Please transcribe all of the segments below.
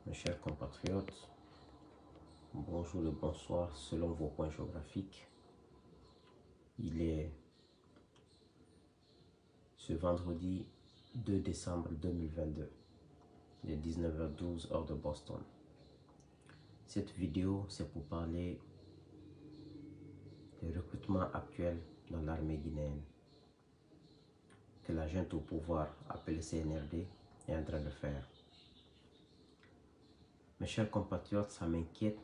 Mes chers compatriotes, bonjour et bonsoir selon vos points géographiques. Il est ce vendredi 2 décembre 2022, il est 19h12 heure de Boston. Cette vidéo, c'est pour parler des recrutements actuels dans l'armée guinéenne que la junte au pouvoir, appelée CNRD, est en train de faire. Mes chers compatriotes, ça m'inquiète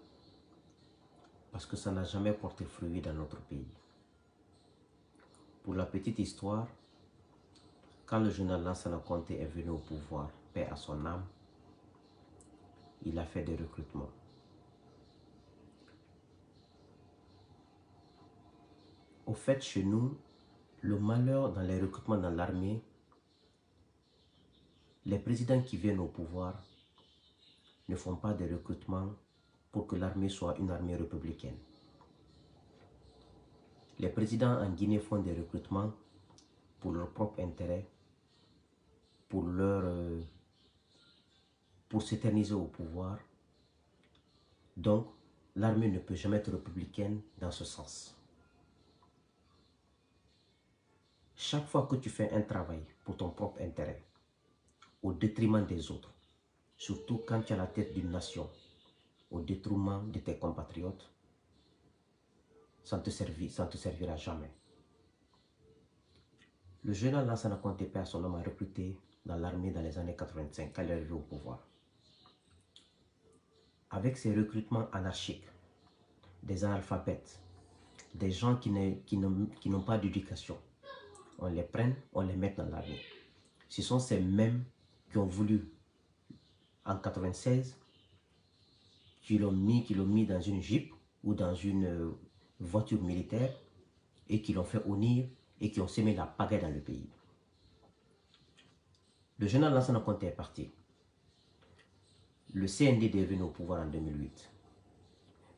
parce que ça n'a jamais porté fruit dans notre pays. Pour la petite histoire, quand le général Lansana Conté est venu au pouvoir, paix à son âme, il a fait des recrutements. Au fait, chez nous, le malheur dans les recrutements dans l'armée, les présidents qui viennent au pouvoir ne font pas des recrutements pour que l'armée soit une armée républicaine. Les présidents en Guinée font des recrutements pour leur propre intérêt, pour s'éterniser au pouvoir. Donc, l'armée ne peut jamais être républicaine dans ce sens. Chaque fois que tu fais un travail pour ton propre intérêt, au détriment des autres, surtout quand tu es à la tête d'une nation, au détriment de tes compatriotes, ça ne te servira jamais. Le général Lansana Conté, paix à son nom, a recruté dans l'armée dans les années 85, quand il est arrivé au pouvoir. Avec ces recrutements anarchiques, des analphabètes, des gens qui n'ont pas d'éducation, on les prenne, on les met dans l'armée. Ce sont ces mêmes qui ont voulu, en 96, qui l'ont mis dans une Jeep ou dans une voiture militaire et qui l'ont fait honnir et qui ont semé la pagaille dans le pays. Le général Lansana Conté est parti. Le CNDD est venu au pouvoir en 2008.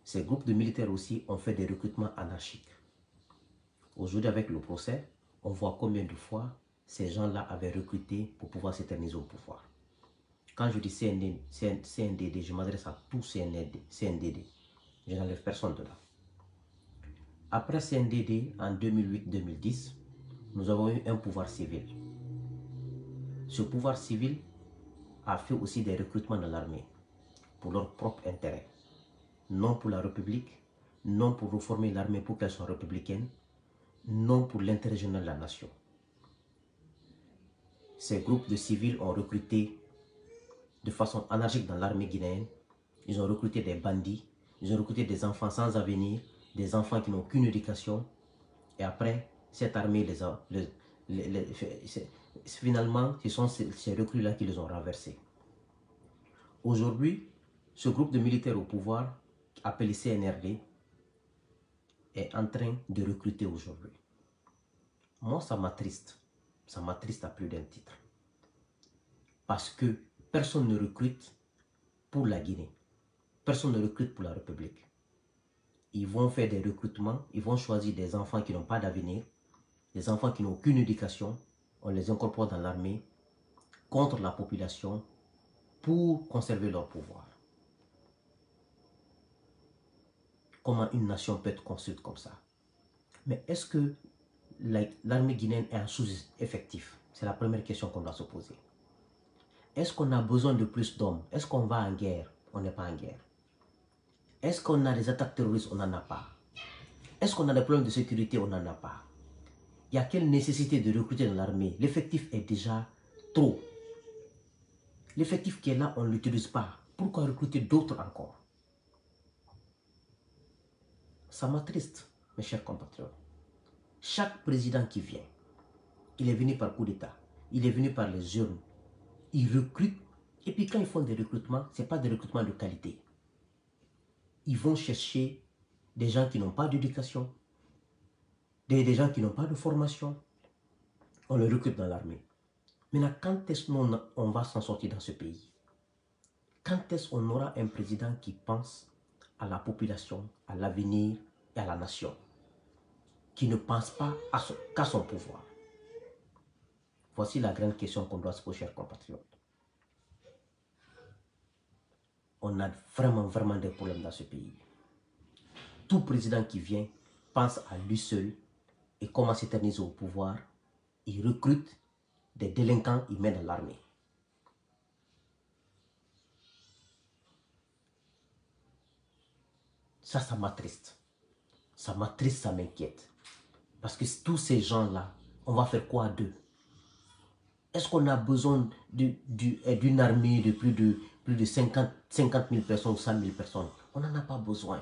Ces groupes de militaires aussi ont fait des recrutements anarchiques. Aujourd'hui, avec le procès, on voit combien de fois ces gens-là avaient recruté pour pouvoir s'éterniser au pouvoir. Quand je dis CNDD, je m'adresse à tout CNDD. Je n'enlève personne de là. Après CNDD, en 2008-2010, nous avons eu un pouvoir civil. Ce pouvoir civil a fait aussi des recrutements dans l'armée pour leur propre intérêt. Non pour la République, non pour reformer l'armée pour qu'elle soit républicaine, non pour l'intérêt général de la nation. Ces groupes de civils ont recruté de façon anarchique dans l'armée guinéenne. Ils ont recruté des bandits, ils ont recruté des enfants sans avenir, des enfants qui n'ont aucune éducation. Et après, cette armée finalement, ce sont ces recrues-là qui les ont renversés. Aujourd'hui, ce groupe de militaires au pouvoir, appelé CNRD, est en train de recruter aujourd'hui. Moi, ça m'attriste. Ça m'attriste à plus d'un titre. Parce que personne ne recrute pour la Guinée. Personne ne recrute pour la République. Ils vont faire des recrutements, ils vont choisir des enfants qui n'ont pas d'avenir, des enfants qui n'ont aucune éducation, on les incorpore dans l'armée contre la population pour conserver leur pouvoir. Comment une nation peut être construite comme ça? Mais est-ce que l'armée guinéenne est en sous-effectif? C'est la première question qu'on doit se poser. Est-ce qu'on a besoin de plus d'hommes? Est-ce qu'on va en guerre? On n'est pas en guerre. Est-ce qu'on a des attaques terroristes? On n'en a pas. Est-ce qu'on a des problèmes de sécurité? On n'en a pas. Il y a quelle nécessité de recruter dans l'armée? L'effectif est déjà trop. L'effectif qui est là, on ne l'utilise pas. Pourquoi recruter d'autres encore? Ça m'attriste, mes chers compatriotes. Chaque président qui vient, il est venu par coup d'État, il est venu par les urnes, il recrute. Et puis quand ils font des recrutements, ce n'est pas des recrutements de qualité. Ils vont chercher des gens qui n'ont pas d'éducation, des gens qui n'ont pas de formation. On les recrute dans l'armée. Maintenant, quand est-ce qu'on va s'en sortir dans ce pays? Quand est-ce qu'on aura un président qui pense à la population, à l'avenir et à la nation, qui ne pense pas qu'à son pouvoir? Voici la grande question qu'on doit se poser, chers compatriotes. on a vraiment des problèmes dans ce pays. Tout président qui vient pense à lui seul et comment s'éterniser au pouvoir. Il recrute des délinquants, il met dans l'armée. Ça m'attriste. Ça m'attriste, ça m'inquiète. Parce que tous ces gens-là, on va faire quoi d'eux? Est-ce qu'on a besoin d'une armée de plus de 50 000 personnes ou 100 000 personnes? On n'en a pas besoin.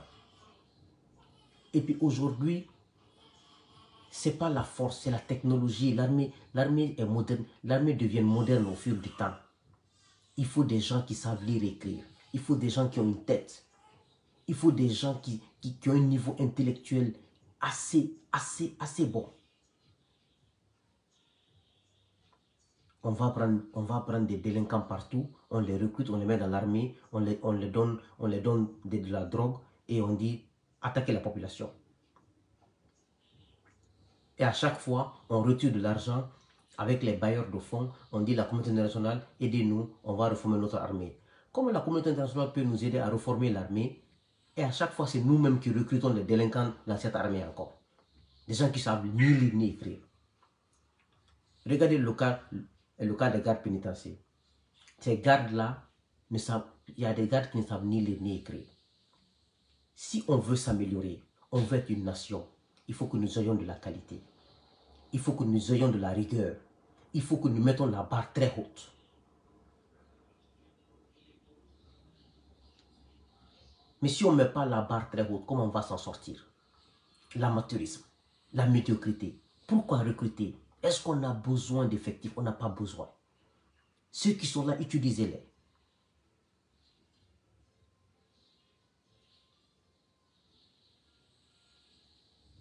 Et puis aujourd'hui, ce n'est pas la force, c'est la technologie. L'armée est moderne. L'armée devient moderne au fil du temps. Il faut des gens qui savent lire et écrire. Il faut des gens qui ont une tête. Il faut des gens qui ont un niveau intellectuel assez bon. On va prendre des délinquants partout, on les recrute, on les met dans l'armée, on les donne de la drogue et on dit attaquer la population. Et à chaque fois, on retire de l'argent avec les bailleurs de fonds, on dit la communauté internationale, aidez-nous, on va reformer notre armée. Comment la communauté internationale peut nous aider à reformer l'armée? Et à chaque fois, c'est nous-mêmes qui recrutons les délinquants dans cette armée encore. Des gens qui savent ni lire ni écrire. Regardez le cas des gardes pénitentiaires. Ces gardes-là, il y a des gardes qui ne savent ni lire ni écrire. Si on veut s'améliorer, on veut être une nation, il faut que nous ayons de la qualité. Il faut que nous ayons de la rigueur. Il faut que nous mettons la barre très haute. Mais si on ne met pas la barre très haute, comment on va s'en sortir? L'amateurisme, la médiocrité. Pourquoi recruter? Est-ce qu'on a besoin d'effectifs? On n'a pas besoin. Ceux qui sont là, utilisez-les.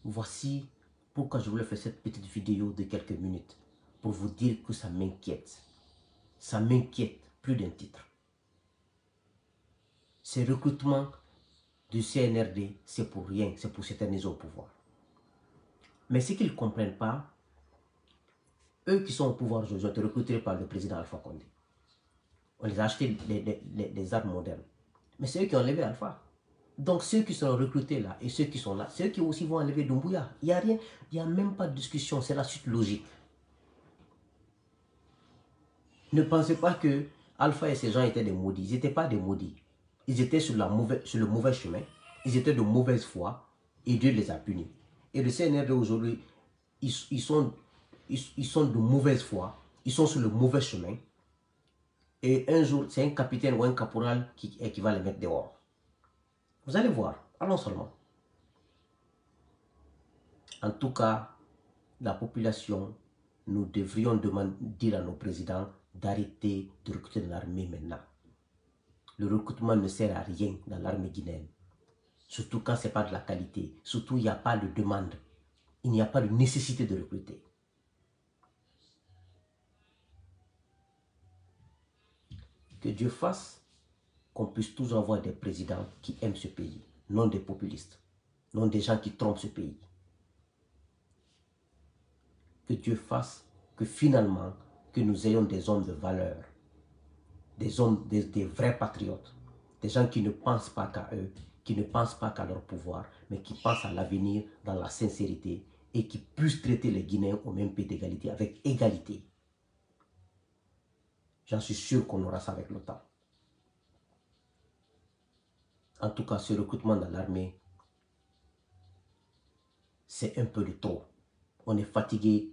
Voici pourquoi je voulais faire cette petite vidéo de quelques minutes. Pour vous dire que ça m'inquiète. Ça m'inquiète plus d'un titre. Ces recrutements du CNRD, c'est pour rien. C'est pour s'éterniser au pouvoir. Mais ce qu'ils ne comprennent pas, eux qui sont au pouvoir aujourd'hui ont été recrutés par le président Alpha Condé. On les a acheté des armes modernes. Mais c'est eux qui ont enlevé Alpha. Donc ceux qui sont recrutés là et ceux qui sont là, c'est eux qui aussi vont enlever Doumbouya. Il n'y a rien, il n'y a même pas de discussion, c'est la suite logique. Ne pensez pas que Alpha et ces gens étaient des maudits. Ils n'étaient pas des maudits. Ils étaient sur le mauvais chemin. Ils étaient de mauvaise foi et Dieu les a punis. Et le CNRD aujourd'hui, ils sont de mauvaise foi. Ils sont sur le mauvais chemin. Et un jour, c'est un capitaine ou un caporal qui va les mettre dehors. Vous allez voir. Allons seulement. En tout cas, la population, nous devrions dire à nos présidents d'arrêter de recruter dans l'armée maintenant. Le recrutement ne sert à rien dans l'armée guinéenne. Surtout quand ce n'est pas de la qualité. Surtout, il n'y a pas de demande. Il n'y a pas de nécessité de recruter. Que Dieu fasse qu'on puisse toujours avoir des présidents qui aiment ce pays, non des populistes, non des gens qui trompent ce pays. Que Dieu fasse que finalement, que nous ayons des hommes de valeur, des hommes, des vrais patriotes, des gens qui ne pensent pas qu'à eux, qui ne pensent pas qu'à leur pouvoir, mais qui pensent à l'avenir dans la sincérité et qui puissent traiter les Guinéens au même pied d'égalité, avec égalité. J'en suis sûr qu'on aura ça avec le temps. En tout cas, ce recrutement dans l'armée, c'est un peu de trop. On est fatigué.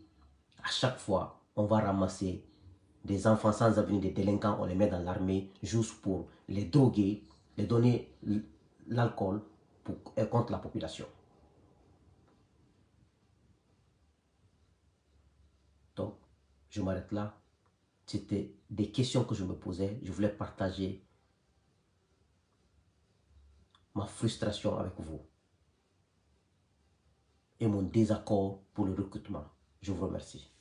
À chaque fois, on va ramasser des enfants sans avenir, des délinquants, on les met dans l'armée juste pour les droguer, les donner l'alcool contre la population. Donc, je m'arrête là. C'était des questions que je me posais. Je voulais partager ma frustration avec vous et mon désaccord pour le recrutement. Je vous remercie.